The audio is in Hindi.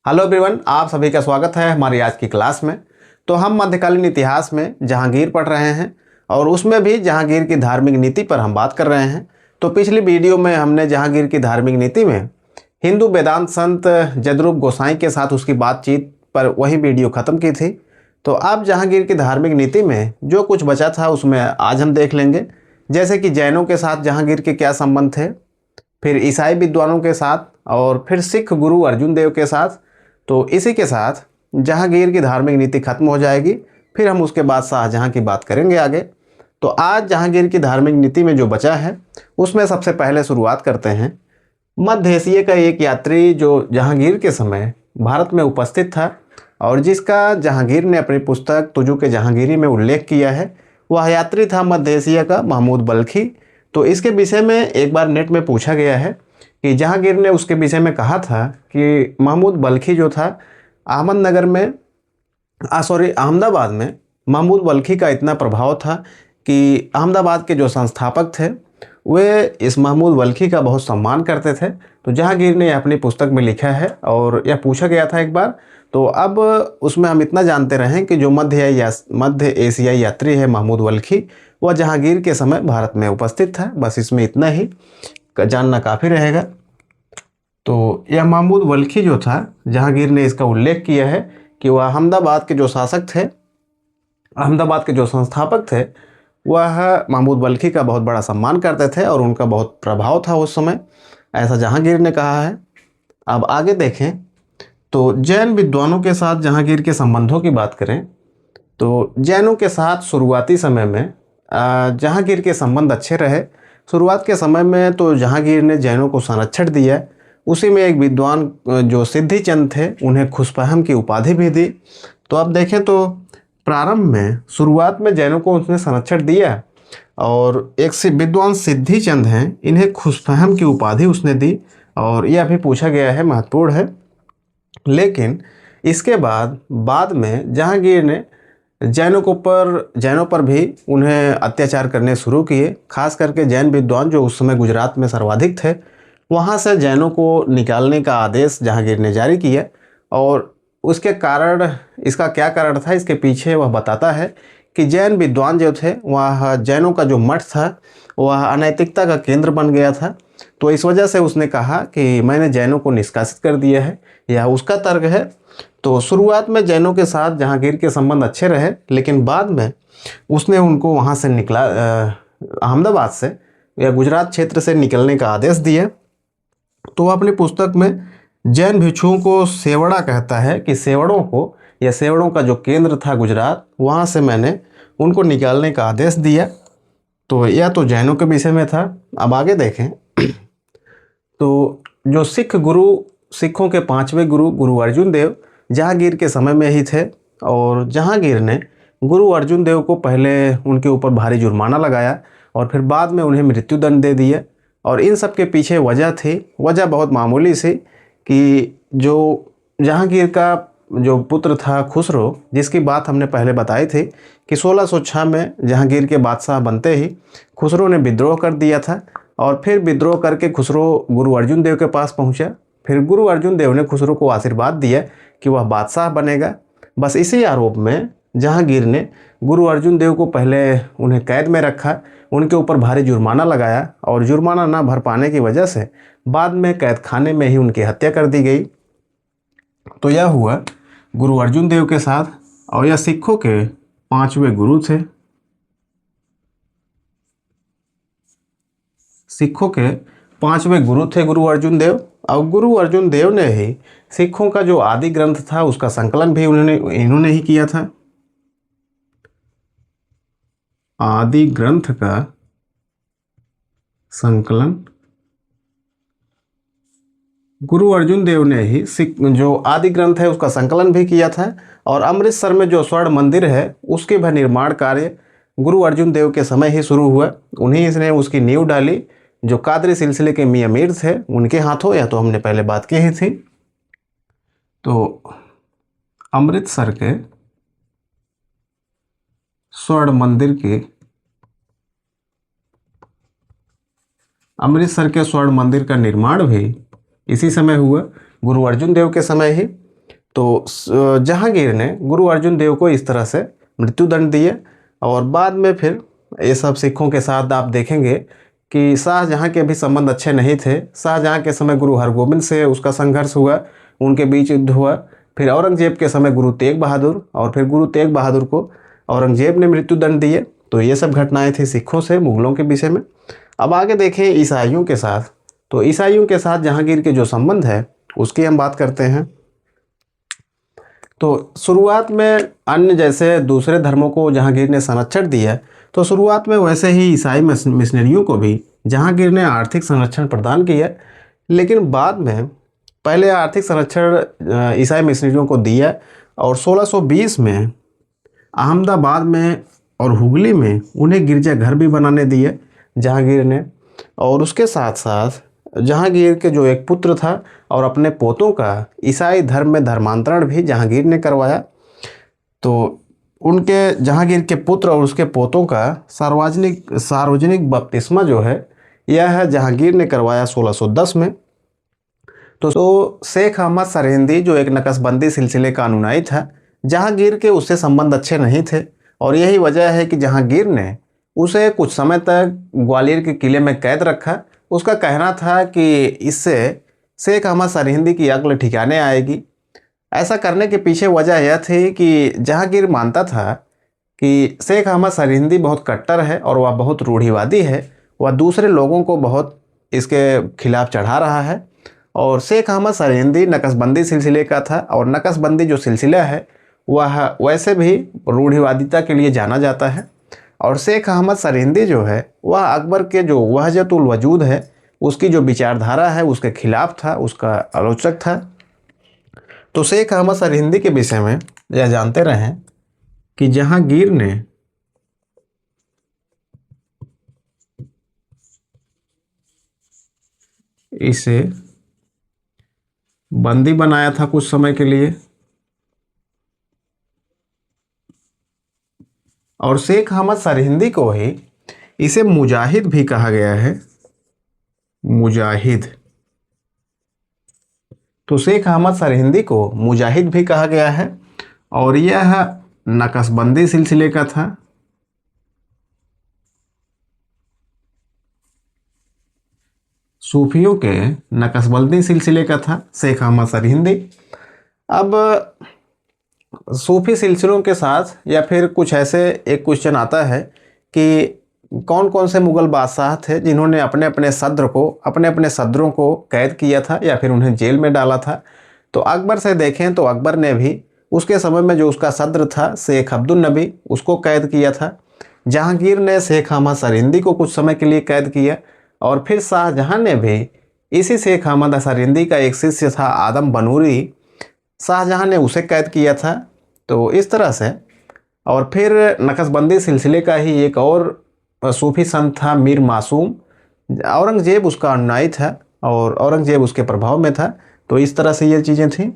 हेलो एवरीवन, आप सभी का स्वागत है हमारी आज की क्लास में। तो हम मध्यकालीन इतिहास में जहांगीर पढ़ रहे हैं और उसमें भी जहांगीर की धार्मिक नीति पर हम बात कर रहे हैं। तो पिछली वीडियो में हमने जहांगीर की धार्मिक नीति में हिंदू वेदांत संत जदरूप गोसाई के साथ उसकी बातचीत पर वही वीडियो ख़त्म की थी। तो अब जहांगीर की धार्मिक नीति में जो कुछ बचा था उसमें आज हम देख लेंगे, जैसे कि जैनों के साथ जहांगीर के क्या संबंध थे, फिर ईसाई विद्वानों के साथ, और फिर सिख गुरु अर्जुन देव के साथ। तो इसी के साथ जहांगीर की धार्मिक नीति खत्म हो जाएगी। फिर हम उसके बाद शाहजहां की बात करेंगे आगे। तो आज जहांगीर की धार्मिक नीति में जो बचा है उसमें सबसे पहले शुरुआत करते हैं। मध्य एशिया का एक यात्री जो जहांगीर के समय भारत में उपस्थित था और जिसका जहांगीर ने अपनी पुस्तक तुजु के जहांगीरी में उल्लेख किया है, वह यात्री था मध्य एशिया का महमूद बल्खी। तो इसके विषय में एक बार नेट में पूछा गया है कि जहांगीर ने उसके विषय में कहा था कि महमूद बल्खी जो था अहमदाबाद में महमूद बल्खी का इतना प्रभाव था कि अहमदाबाद के जो संस्थापक थे वे इस महमूद बल्खी का बहुत सम्मान करते थे। तो जहांगीर ने अपनी पुस्तक में लिखा है और यह पूछा गया था एक बार। तो अब उसमें हम इतना जानते रहें कि जो मध्य एशियाई यात्री है महमूद बल्खी, वह जहांगीर के समय भारत में उपस्थित था। बस इसमें इतना ही जानना काफ़ी रहेगा। तो यह महमूद बल्खी जो था, जहांगीर ने इसका उल्लेख किया है कि वह अहमदाबाद के जो शासक थे, अहमदाबाद के जो संस्थापक थे, वह महमूद बल्खी का बहुत बड़ा सम्मान करते थे और उनका बहुत प्रभाव था उस समय, ऐसा जहांगीर ने कहा है। अब आगे देखें तो जैन विद्वानों के साथ जहांगीर के संबंधों की बात करें तो जैनों के साथ शुरुआती समय में जहांगीर के संबंध अच्छे रहे। शुरुआत के समय में तो जहांगीर ने जैनों को संरक्षण दिया। उसी में एक विद्वान जो सिद्धि चंद थे, उन्हें खुशफहम की उपाधि भी दी। तो अब देखें तो प्रारंभ में शुरुआत में जैनों को उसने संरक्षण दिया और एक विद्वान सिद्धि चंद हैं, इन्हें खुशफहम की उपाधि उसने दी और यह भी पूछा गया है, महत्वपूर्ण है। लेकिन इसके बाद में जहांगीर ने जैनों पर भी उन्हें अत्याचार करने शुरू किए। खास करके जैन विद्वान जो उस समय गुजरात में सर्वाधिक थे, वहाँ से जैनों को निकालने का आदेश जहांगीर ने जारी किया। और उसके कारण, इसका क्या कारण था, इसके पीछे वह बताता है कि जैन विद्वान जो थे, वह जैनों का जो मठ था वह अनैतिकता का केंद्र बन गया था। तो इस वजह से उसने कहा कि मैंने जैनों को निष्कासित कर दिया है, यह उसका तर्क है। तो शुरुआत में जैनों के साथ जहांगीर के संबंध अच्छे रहे, लेकिन बाद में उसने उनको वहाँ से अहमदाबाद से या गुजरात क्षेत्र से निकलने का आदेश दिया। तो वह अपनी पुस्तक में जैन भिक्षुओं को सेवड़ा कहता है कि सेवड़ों को, या सेवड़ों का जो केंद्र था गुजरात, वहाँ से मैंने उनको निकालने का आदेश दिया। तो यह तो जैनों के विषय में था। अब आगे देखें तो जो सिखों के पांचवें गुरु अर्जुन देव जहांगीर के समय में ही थे और जहांगीर ने गुरु अर्जुन देव को पहले उनके ऊपर भारी जुर्माना लगाया और फिर बाद में उन्हें मृत्युदंड दे दिया। और इन सब के पीछे वजह बहुत मामूली सी कि जो जहांगीर का जो पुत्र था खुसरो, जिसकी बात हमने पहले बताई थी कि 1606 में जहांगीर के बादशाह बनते ही खुसरो ने विद्रोह कर दिया था। और फिर विद्रोह करके खुसरो गुरु अर्जुन देव के पास पहुंचा। फिर गुरु अर्जुन देव ने खुसरो को आशीर्वाद दिया कि वह बादशाह बनेगा। बस इसी आरोप में जहांगीर ने गुरु अर्जुन देव को पहले उन्हें कैद में रखा, उनके ऊपर भारी जुर्माना लगाया और जुर्माना ना भर पाने की वजह से बाद में कैद खाने में ही उनकी हत्या कर दी गई। तो यह हुआ गुरु अर्जुन देव के साथ। और यह सिखों के पांचवें गुरु थे। सिखों के पांचवें गुरु थे गुरु अर्जुन देव। और गुरु अर्जुन देव ने ही सिखों का जो आदि ग्रंथ था उसका संकलन भी इन्होंने ही किया था। आदि ग्रंथ का संकलन गुरु अर्जुन देव ने ही जो आदि ग्रंथ है उसका संकलन भी किया था। और अमृतसर में जो स्वर्ण मंदिर है उसके भी निर्माण कार्य गुरु अर्जुन देव के समय ही शुरू हुआ। उन्हीं इसने उसकी नींव डाली। जो कादरी सिलसिले के मियां मीर थे उनके हाथों, यह तो हमने पहले बात की ही थी। तो अमृतसर के स्वर्ण मंदिर की अमृतसर के स्वर्ण मंदिर का निर्माण भी इसी समय हुआ, गुरु अर्जुन देव के समय ही। तो जहांगीर ने गुरु अर्जुन देव को इस तरह से मृत्युदंड दिए। और बाद में फिर ये सब सिखों के साथ आप देखेंगे कि शाहजहाँ के भी संबंध अच्छे नहीं थे। शाहजहाँ के समय गुरु हरगोबिंद से उसका संघर्ष हुआ, उनके बीच युद्ध हुआ। फिर औरंगजेब के समय गुरु तेग बहादुर, और फिर गुरु तेग बहादुर को औरंगजेब ने मृत्युदंड दिए। तो ये सब घटनाएं थी सिखों से मुगलों के विषय में। अब आगे देखें ईसाइयों के साथ। तो ईसाइयों के साथ जहांगीर के जो संबंध है उसकी हम बात करते हैं। तो शुरुआत में अन्य जैसे दूसरे धर्मों को जहांगीर ने संरक्षण दिया, तो शुरुआत में वैसे ही ईसाई मिशनरियों को भी जहांगीर ने आर्थिक संरक्षण प्रदान किया। लेकिन बाद में पहले आर्थिक संरक्षण ईसाई मिशनरियों को दिया, और 1620 में अहमदाबाद में और हुगली में उन्हें गिरजाघर भी बनाने दिए जहांगीर ने। और उसके साथ साथ जहांगीर के जो एक पुत्र था और अपने पोतों का ईसाई धर्म में धर्मांतरण भी जहांगीर ने करवाया। तो उनके जहांगीर के पुत्र और उसके पोतों का सार्वजनिक बपतिस्मा जो है यह जहांगीर ने करवाया 1610 में। तो शेख अहमद सरहिंदी जो एक नक्शबंदी सिलसिले का अनुयायी था, जहांगीर के उससे संबंध अच्छे नहीं थे, और यही वजह है कि जहांगीर ने उसे कुछ समय तक ग्वालियर के किले में कैद रखा। उसका कहना था कि इससे शेख अहमद सरहिंदी की अक्ल ठिकाने आएगी। ऐसा करने के पीछे वजह यह थी कि जहांगीर मानता था कि शेख अहमद सरहिंदी बहुत कट्टर है और वह बहुत रूढ़िवादी है, वह दूसरे लोगों को बहुत इसके खिलाफ चढ़ा रहा है। और शेख अहमद सरहिंदी नक्शबंदी सिलसिले का था, और नक्शबंदी जो सिलसिला है वह वैसे भी रूढ़िवादिता के लिए जाना जाता है। और शेख अहमद सरहिंदी जो है वह अकबर के जो वहजतुल वजूद है उसकी जो विचारधारा है उसके खिलाफ था, उसका आलोचक था। तो शेख अहमद सरहिंदी के विषय में यह जानते रहें कि जहांगीर ने इसे बंदी बनाया था कुछ समय के लिए, और शेख अहमद सरहिंदी को ही इसे मुजाहिद भी कहा गया है, मुजाहिद। तो शेख अहमद सरहिंदी को मुजाहिद भी कहा गया है, और यह नक्शबंदी सिलसिले का था। सूफियों के नक्शबंदी सिलसिले का था शेख अहमद सरहिंदी। अब सूफी सिलसिलों के साथ या फिर कुछ ऐसे एक क्वेश्चन आता है कि कौन कौन से मुग़ल बादशाह थे जिन्होंने अपने अपने सदरों को कैद किया था या फिर उन्हें जेल में डाला था। तो अकबर से देखें तो अकबर ने भी उसके समय में जो उसका सद्र था शेख अब्दुल नबी, उसको कैद किया था। जहांगीर ने शेख अहमद सरहिंदी को कुछ समय के लिए कैद किया, और फिर शाहजहां ने भी इसी शेख अहमद सरहिंदी का एक शिष्य था आदम बनूरी, शाहजहां ने उसे कैद किया था। तो इस तरह से, और फिर नक्शबंदी सिलसिले का ही एक और सूफी संत था मीर मासूम, औरंगजेब उसका अनुयायी था और औरंगजेब उसके प्रभाव में था। तो इस तरह से ये चीज़ें थी।